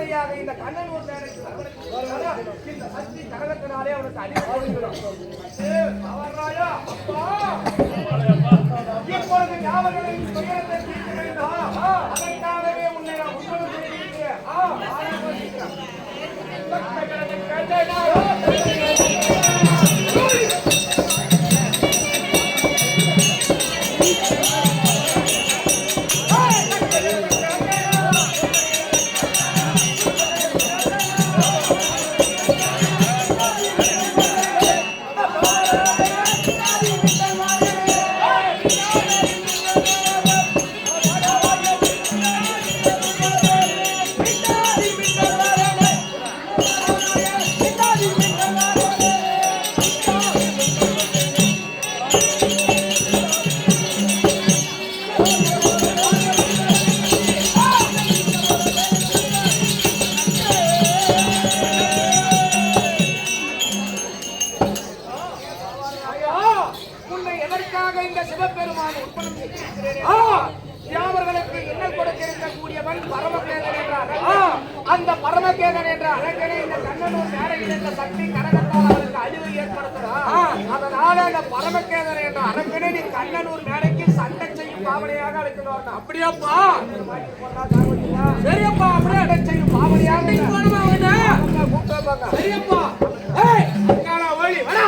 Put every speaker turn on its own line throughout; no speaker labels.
உடனடியாக இந்த கண்ணனூர் மேடைக்கு இந்த சக்தி கரகத்தினாலே அவனுக்கு அடிவாடுகிறோம். அவராயா அப்பா இப்பொழுது ஞாபகங்களின் துயரத்தை தீர்க்க வேண்டும். அதற்காகவே உன்னை நான் உட்பட செய்திருக்கிறேன். அவர்களுக்கு இன்னல் கொடுக்க இருக்கக்கூடியவன் பரமகேதன் என்றார். அந்த பரமகேதன் என்ற அரக்கனை இந்த கண்ணனூர் மேடையில் இந்த சக்தி கரகத்தால் அவருக்கு அழிவு ஏற்படுத்துறான். அதனால அந்த பரமகேதன் என்ற அரக்கனை நீ கண்ணனூர் மேடைக்கு சண்டை செய்யும் பாவனையாக அழைக்கணும். அப்படியாப்பா? சரியப்பா, அப்படியே அடை செய்யும் பாவனையாக கூப்பிட்டு சரியப்பா. ஒளி வேணா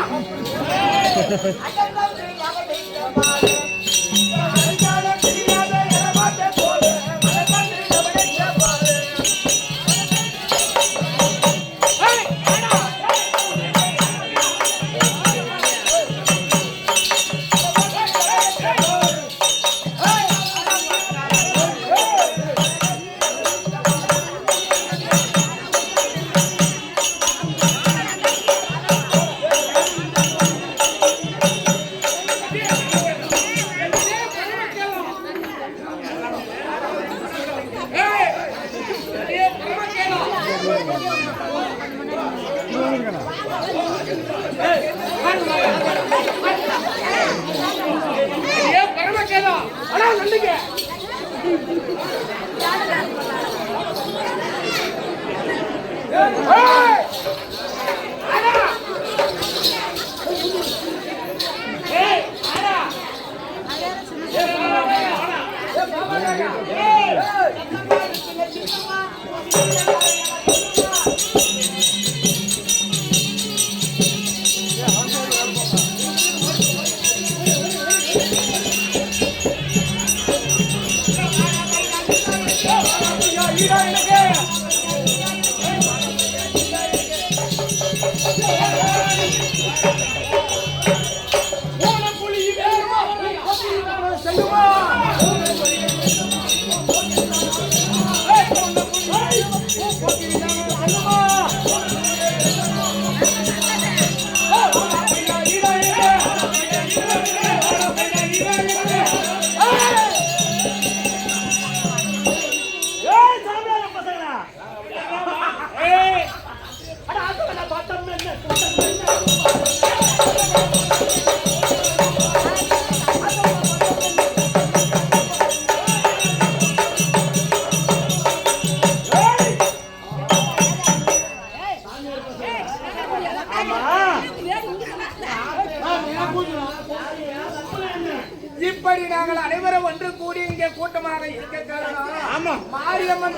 இப்படி நாங்கள் அனைவரும் ஒன்று கூடி இங்கே கூட்டமாக இருக்க காரணம் மாரியம்மன்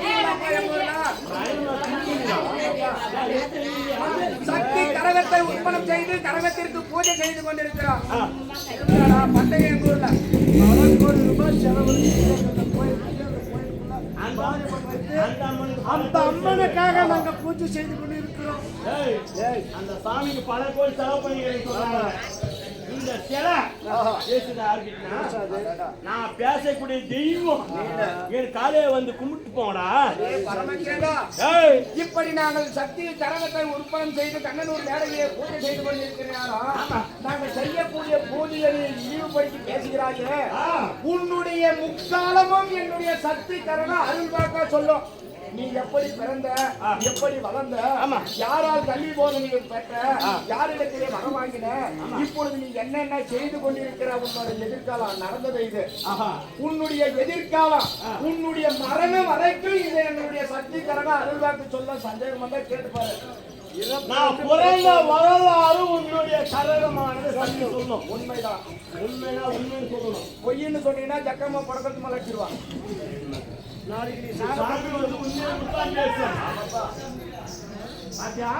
சக்தி கரகத்தை உற்பத்தி செய்து கரகத்திற்கு பூஜை செய்து கொண்டிருக்கிறோம். பண்டைய ஊர்ல அந்த அம்மனுக்காக நாங்க பூஜை செய்து கொண்டிருக்கிறோம்.
அந்த சாமிக்கு பல கோடி செலவு பண்ணி இந்த சிலை நான் பேசக்கூடிய தெய்வம் என் காலையை வந்து கும்பிட்டு போடா.
இப்படி நாங்கள் சக்தி கரகத்தை உற்பத்தி செய்து கண்ணனூர் மேடையிலே பூஜை செய்து கொண்டிருக்கிறாரோ நாங்கள் செய்யக்கூடிய பூஜையை இழிவுபடுத்தி பேசுகிறாயே. உன்னுடைய முக்காலமும் என்னுடைய சக்தி கரகம் அருள் பார்க்க சொல்லும். நீ எப்படி பிறந்த, எப்படி வளர்ந்த,
ஆமா.
யாரால் கல்வி போதனை பெற்ற, யாரிடத்திலே வரம் வாங்கின, இப்பொழுது நீ என்னென்ன செய்து கொண்டிருக்கிற உன்னோட எதிர்காலம் நடந்தது இது. உன்னுடைய எதிர்காலம், உன்னுடைய மரணம் வரைக்கும் இது என்னுடைய சக்திகரமா அருள்வாக்கு சொல்ல சந்தேகம் வந்தா கேட்டுப்பாரு.
நான் பிறந்த வரலாறு உன்னுடைய கரகமானது சக்தி சொல்லணும்.
உண்மைதான்.
உண்மைனா உண்மைன்னு சொல்லணும்.
பொய்ன்னு சொன்னீங்கன்னா ஜக்கம்மா படக்கத்து மேல வச்சிருவான்.
நாளைக்கு நீ சாமி வந்து உண்மையை தான் பேசுறேன். பாத்தியா?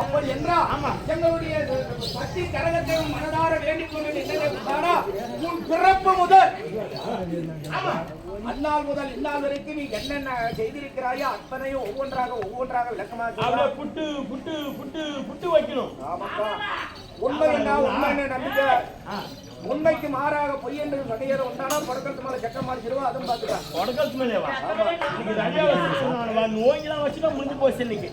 அப்படி என்றால் எங்களுடைய சக்தி கரகத்தை மனதார வேண்டிக் கொண்டு உன் பிறப்பு முதல் அந்நாள் முதல் இந்நாள் வரைக்கும் நீ என்னென்ன செய்திருக்கிறாயோ அத்தனையும் ஒவ்வொன்றாக விளக்கமாக
புட்டு புட்டு புட்டு புட்டு வைக்கணும்.
உண்மை என்ன உண்மை என்ன நம்பிக்கை, உண்மைக்கு மாறாக பொய் என்று சொன்னையர் உண்டானா படக்கத்து மேல சட்டம் மாறிச்சிருவா. அதுவும் பாத்துக்கலாம்.
படக்கத்து மேலேவா நோய்லாம் வச்சுட்டா முடிஞ்சு போச்சு. இன்னைக்கு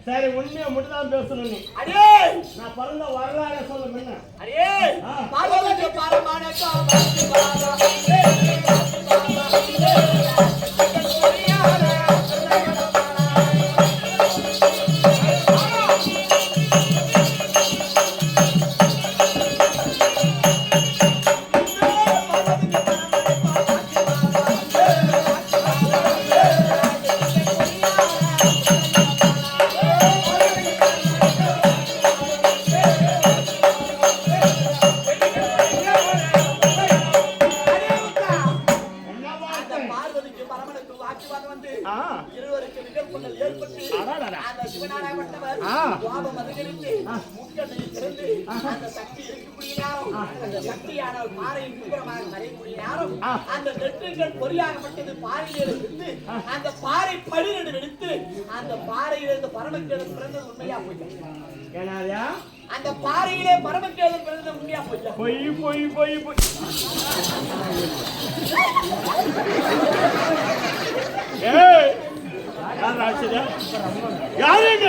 சரி உண்மையை மட்டும் தான் பேசணும். நீ நான் பிறந்த வரலாறு சொல்ல முன்ன
அந்த பாறை படுகடு எடுத்து அந்த பாறையிலிருந்து பரமக்கேதன் பிறந்தது உண்மையா போயிட்டான். அந்த பாறையிலே பரமக்கேதன் பிறந்தது உண்மையா போயிட்டான்.
பொய் பொய் பொய் பொய். யாருங்க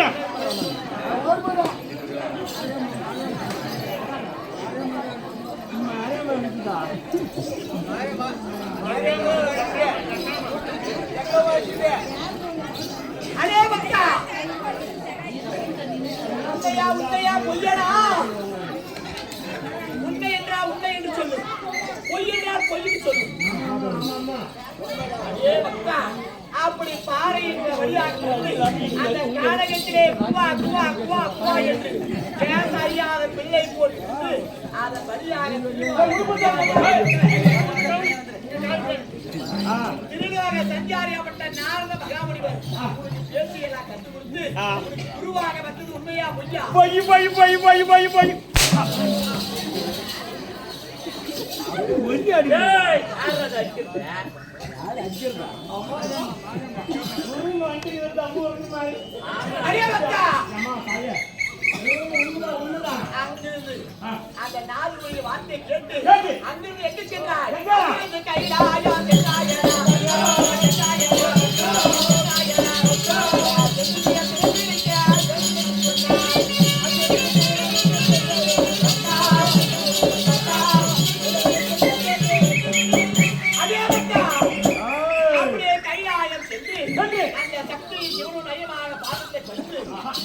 அடே பக்தா, உண்மையா உண்மையா பொய்யனா? உண்மை என்றா உண்மை என்று சொல்லு, பொய் என்றால் பொய்ன்னு சொல்லு. அடே பக்தா, அப்படி பாறையின் வழியாக அந்த கானகத்திலே குவா குவா குவா குவா என்று பேச அறியாத பிள்ளை போல் அதன் வழியாக திருநாக சஞ்சாரியாப்பட்ட நாரத மகாமுனிவர் பேசியெல்லாம் கற்றுக் கொடுத்து குருவாக வந்தது உண்மையா பொய்யா?
பொய் பொய் பொய் பொய் பொய் பொய்.
அந்த நாலு வார்த்தை கேட்டு அங்கிருந்து எட்டு சென்றார். கைலாயா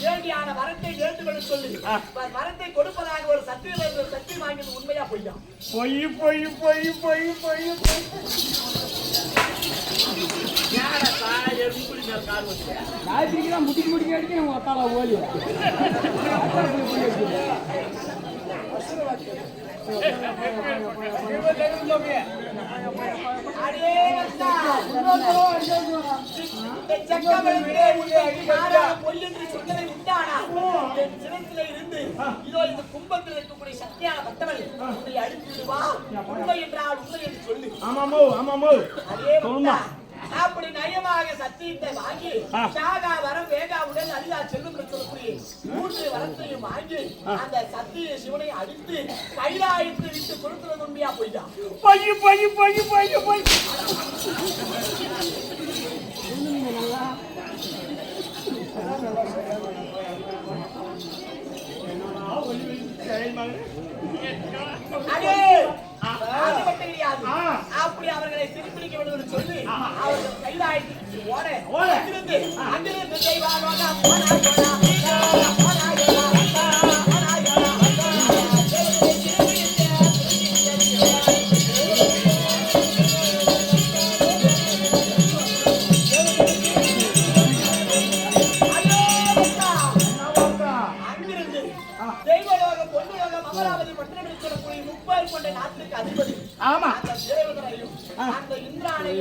வேண்டியான வரத்தை வேண்டுமென்று சொல்லி வரத்தை கொடுப்பதாக ஒரு சக்தி வாங்கியது உண்மையா பொய்யா?
பொய் பொய் பொய் பொய் பொய் பொய்.
முடிக்க அடிக்க நம்ம அத்தால ஓலி
கும்பத்தில் இருக்கக்கூடிய சக்தியான பட்டவள் அழித்துவா உண்மை என்றால் உண்மை என்று சொல்லு.
ஆமாமோ ஆமாமோ
அப்படி நயமாக சத்தியத்தை வாங்கி சாகா வரம் வேகாவுடன் அழியா செல்லும் என்று சொல்லக்கூடிய 3 வரத்தையும் வாங்கி அந்த சத்திய சிவனை அடித்து கைலாயத்து விட்டு கொடுக்கிறது உண்மையா போய்தான்?
பொய் பொய் பொய் பொய் பொய்.
அப்படி அவர்களை திருப்பிடிக்க வேண்டும் என்று சொல்லி அவர்கள் கைலாயத்துக்கு ஓட அங்கிருந்து தெய்வாக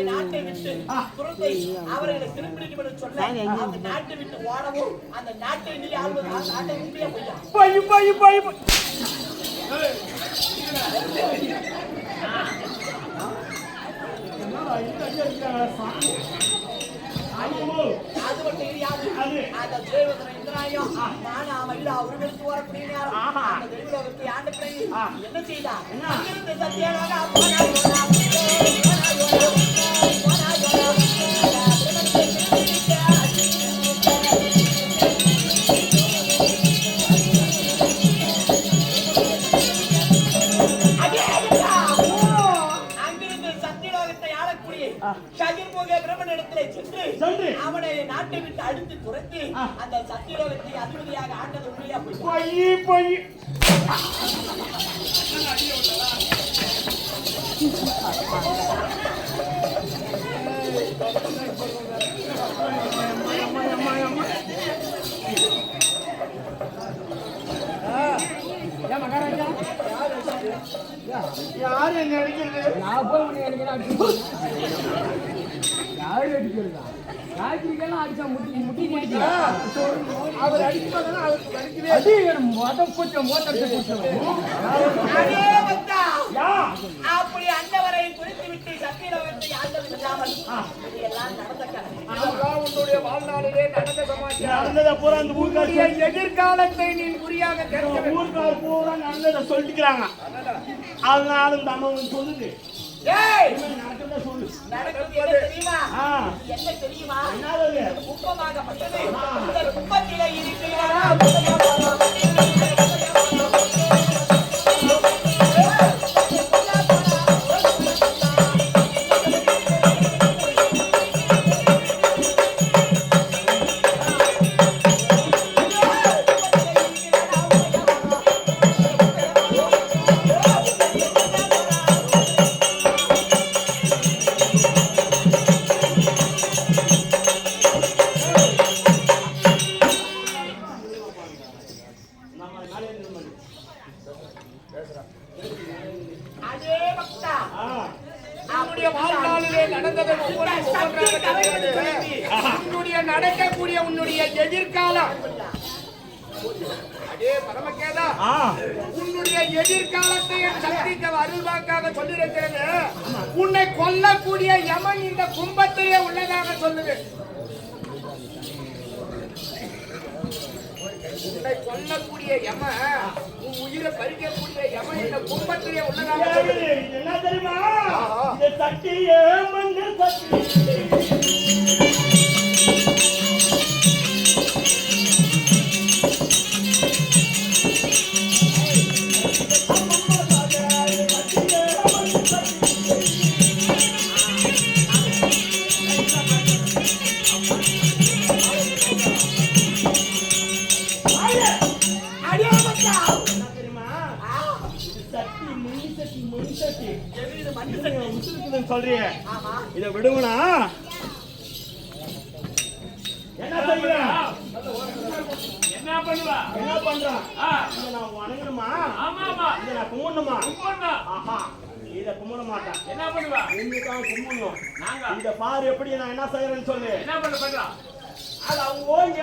நாட்டை விட்டு புறத்தை அவர்களை திருப்பிடிக்கும் என்று சொல்ல அந்த நாட்டை விட்டு ஓடவும் அந்த நாட்டை நீ ஆள்வது நாட்டை உண்மையா பொய்யா?
பொய் பொய் பொய் பொய்.
அது மட்டும் தெரியாது. அந்த தேவதனை இந்திராயம் மானா மயிலா உருவெடுத்து வரக்கூடிய நேரம் அந்த தெய்வத்தை ஆண்ட பிறகு என்ன செய்தார்? அங்கிருந்து சத்தியமாக அவனை நாட்டை விட்டு அடித்து துரத்தி அந்த சத்தியலோகத்தை அதிபதியாக ஆண்டது உண்மையா போய்?
பொய் பொய். யாரு என்ன அடிக்கிறது?
நான் போய் உன்னை அடிக்கிறேன். யாரு அடிக்கிறதா? ராஜிக்கெல்லாம் அடிச்சா முட்டி
அவர் அடிப்பாங்கன்னா அவருக்கு வலிக்கவே
அது மொதல் கொஞ்சம் மோட்டர்
அப்படி அண்டவரை குறித்து விட்டு சத்தியலோகத்தை ஆண்டது இல்லாமல் இதெல்லாம் நடந்த கதை. உன்னுடைய வாழ்நாளிலே நடந்த சமாச்சாரம் எதிர்காலத்தை நீ குறியாக தெரிஞ்ச
ஊர்கார் பூரா நடந்ததை சொல்லிக்கிறாங்க. அதனால இந்த அம்மா சொல்லுது
நடக்கிறது தெரியுமா? என்ன தெரியுமா? குப்பமாகப்பட்டது இந்த குப்பத்திலே நடக்கக்கூடிய உன்னுடைய எதிர்காலம் உன்னுடைய எதிர்காலத்தை சக்திக்கு அருள்வாக்காக சொல்லியிருக்கிறது. உன்னை கொல்லக்கூடிய யமன் இந்த கும்பத்திலே உள்ளதாக சொல்லுது. உன்னை கொல்லக்கூடிய யமன் உன் உயிரை பறிக்கக்கூடிய யமன் இந்த கும்பத்திலே உள்ளதாக சொல்லுது.
என்ன தெரியுமா? சக்தியே மன்னர் சக்தி. சட்டி மண் சட்டி
இது மண்ணு சட்டி.
உசுருக்குதுன்னு சொல்றியே,
ஆமா.
இதை விடுவனா? என்ன செய்யற?
என்ன பண்ணுவா?
என்ன பண்றான்? இதை நான் வணங்கணுமா?
ஆமாமா.
இதை நான் கும்பிடணுமா?
கும்பிடணும்.
ஆஹா, இதை கும்பிட மாட்டேன்.
என்ன பண்ணுவா?
தான் கும்பிடணும்.
நாங்க
இதை பாரு எப்படி நான் என்ன செய்யறேன்னு சொல்லு.
என்ன பண்றோம்?
அது ஓங்கி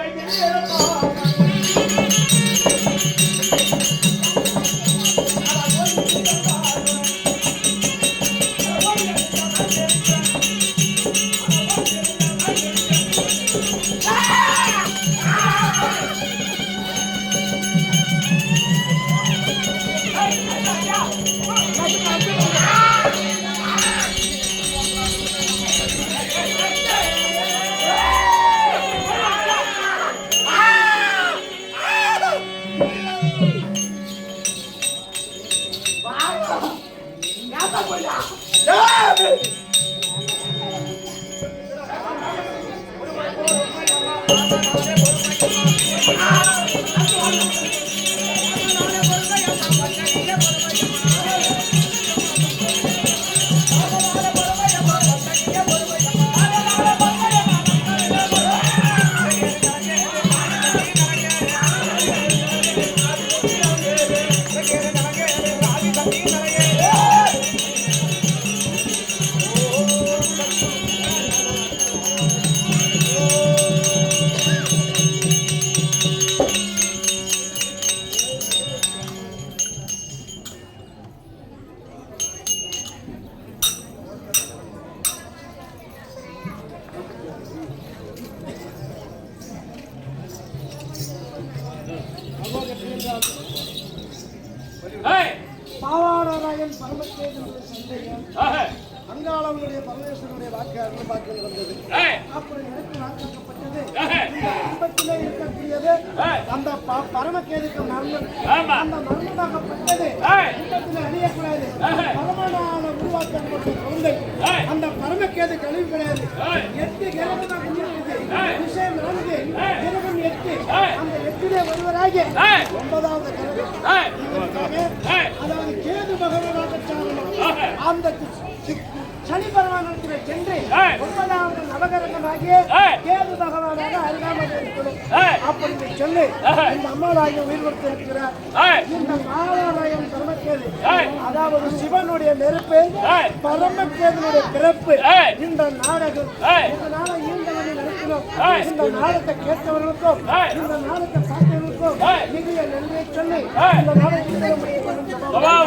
பாவாடராயன் பரமக்கேதனுடைய சந்தேகம்
ஏய்
அங்காளவனுடைய பரமேஸ்வரனுடைய வாக்கியம் நடந்தது.
ஏய்
அப்படி எனக்கு வாக்கப்பட்டது
ஏய்
இந்த குடும்பத்திலே இருக்கக்கூடியது
ஏய்
அந்த பரமக்கேதுக்கு மரணம்.
ஆமா.
அந்த மரணமாகப்பட்டது
ஏய்
குடும்பத்தில் அழியக்கூடாது.
ஏய்
பரமனான உருவாக்கப்பட்ட குழந்தை
ஏய்
அந்த பரமக்கேது கழிவு கிடையாது.
ஏய்
8 கிரகமாக இருக்குது.
ஏய்
விஷயம் 4
ஏய்
கிரகம் 8.
ஏய்
அந்த 8லே ஒருவராக
ஏய்
9வது கிரகம்
ஏய்
இவருக்காக
ஏய்
அதாவது கேது பகவானாக சாரணம்.
ஏய்
அந்த சனி பகவானிடத்தில் சென்று
ஏய்
9வது நவகிரகமாகிய
ஏய்
கேது பகவானாக அருகாமல் இருக்கணும்.
ஏய்
அப்படின்னு சொல்லி
ஏய்
இந்த அம்மாராயம் உயிர் கொடுத்து இருக்கிறார்.
ஏய்
இந்த மாலாராயம் பரமக்கேது
ஏய்
அதாவது சிவனுடைய நெருப்பு
ஏய்
பரமக்கேதனுடைய பிறப்பு
ஏய்
இந்த நாடகம்
ஏய்
இதனால ஈண்டவனை நடத்தினோம்.
ஏய்
இந்த நாடகத்தை கேட்டவர்களுக்கும்
ஏய்
இந்த நாடகத்தை பார்த்தவர்களுக்கும்
ஏய்
மிகுந்த நன்றியை சொல்லி
ஏய்
இந்த நாடகத்தை முடிவு பண்ணும்
பவாவ